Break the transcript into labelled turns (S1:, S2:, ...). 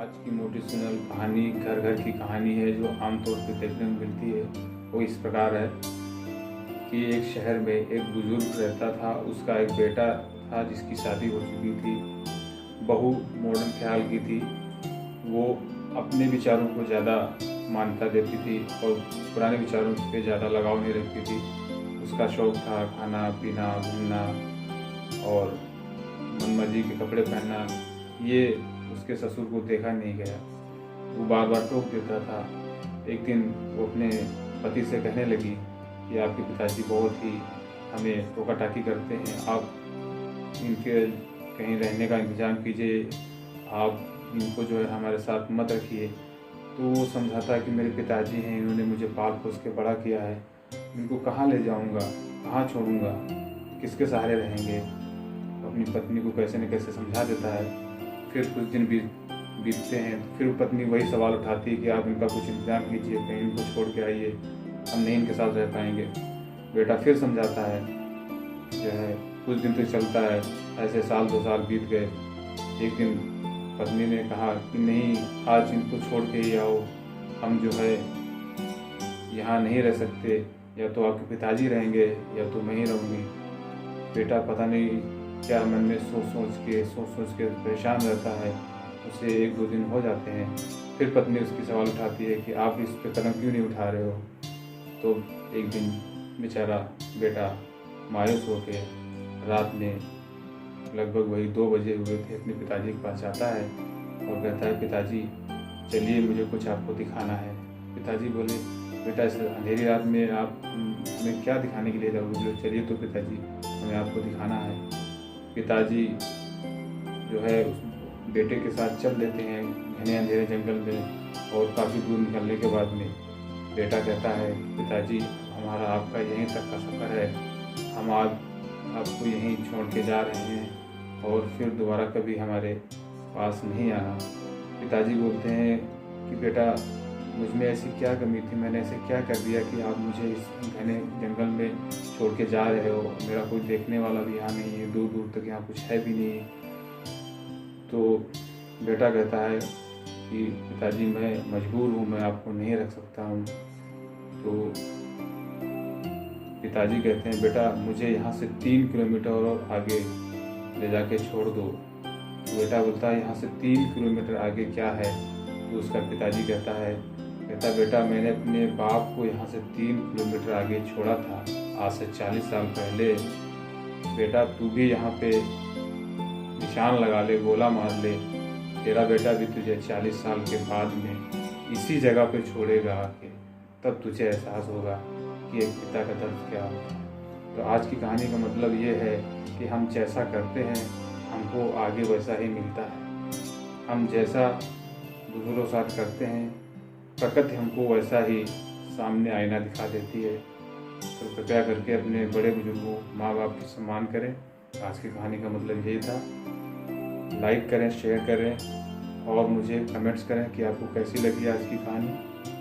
S1: आज की मोटिवेशनल कहानी घर घर की कहानी है जो आमतौर पे देखने में मिलती है। वो इस प्रकार है कि एक शहर में एक बुजुर्ग रहता था। उसका एक बेटा था जिसकी शादी हो चुकी थी। बहू मॉडर्न ख्याल की थी। वो अपने विचारों को ज़्यादा मान्यता देती थी और पुराने विचारों पे ज़्यादा लगाव नहीं रखती थी। उसका शौक था खाना पीना घूमना और मनमर्जी के कपड़े पहनना। ये उसके ससुर को देखा नहीं गया। वो बार बार टोक देता था। एक दिन वो अपने पति से कहने लगी कि आपके पिताजी बहुत ही हमें टोका टाकी करते हैं, आप इनके कहीं रहने का इंतज़ाम कीजिए, आप इनको जो है हमारे साथ मत रखिए। तो वो समझाता है कि मेरे पिताजी हैं, इन्होंने मुझे पाल पोस के बड़ा किया है, इनको कहाँ ले जाऊँगा, कहाँ छोड़ूँगा, किसके सहारे रहेंगे। अपनी पत्नी को कैसे न कैसे समझा देता है। फिर कुछ दिन बीतते हैं तो फिर पत्नी वही सवाल उठाती है कि आप इनका कुछ इंतजाम कीजिए, कहीं इनको छोड़ के आइए, हम नहीं इनके साथ रह पाएंगे। बेटा फिर समझाता है। जो है कुछ दिन तक चलता है, ऐसे साल 2 साल बीत गए। एक दिन पत्नी ने कहा कि नहीं, आज इनको छोड़ के ही आओ, हम जो है यहाँ नहीं रह सकते, या तो आपके पिताजी रहेंगे या तो मैं ही रहूँगी। बेटा पता नहीं क्या मन में सोच सोच के परेशान रहता है। उसे 1-2 दिन हो जाते हैं। फिर पत्नी उसकी सवाल उठाती है कि आप इस पे कदम क्यों नहीं उठा रहे हो। तो एक दिन बेचारा बेटा मायूस होकर रात में लगभग वही 2 बजे हुए थे अपने पिताजी के पास जाता है और कहता है, पिताजी चलिए मुझे कुछ आपको दिखाना है। पिताजी बोले, बेटा इस अंधेरी रात में आप हमें क्या दिखाने के लिए जाओगे। बोले, चलिए तो पिताजी हमें आपको दिखाना है। पिताजी जो है उस बेटे के साथ चल देते हैं घने अंधेरे जंगल में। और काफ़ी दूर निकलने के बाद में बेटा कहता है, पिताजी हमारा आपका यहीं तक का सफ़र है, हम आज आपको यहीं छोड़ के जा रहे हैं और फिर दोबारा कभी हमारे पास नहीं आना। पिताजी बोलते हैं कि बेटा मुझ में ऐसी क्या कमी थी, मैंने ऐसे क्या कर दिया कि आप मुझे इस घने जंगल में छोड़ के जा रहे हो। मेरा कोई देखने वाला भी यहाँ नहीं है, दूर दूर तक यहाँ कुछ है भी नहीं। तो बेटा कहता है कि पिताजी मैं मजबूर हूँ, मैं आपको नहीं रख सकता हूँ। तो पिताजी कहते हैं, बेटा मुझे यहाँ से 3 किलोमीटर और आगे ले जाके छोड़ दो। तो बेटा बोलता है, यहाँ से 3 किलोमीटर आगे क्या है। तो उसका पिताजी कहता बेटा मैंने अपने बाप को यहाँ से 3 किलोमीटर आगे छोड़ा था, आज से 40 साल पहले। बेटा तू भी यहाँ पे निशान लगा ले, गोला मार ले, तेरा बेटा भी तुझे 40 साल के बाद में इसी जगह पे छोड़ेगा आके, तब तुझे एहसास होगा कि एक पिता का दर्द क्या होता है। तो आज की कहानी का मतलब ये है कि हम जैसा करते हैं हमको आगे वैसा ही मिलता है। हम जैसा दूसरों के साथ करते हैं, प्रकृति हमको वैसा ही सामने आईना दिखा देती है। तो कृपया करके अपने बड़े बुजुर्गों माँ बाप की सम्मान करें। आज की कहानी का मतलब यही था। लाइक करें, शेयर करें और मुझे कमेंट्स करें कि आपको कैसी लगी आज की कहानी।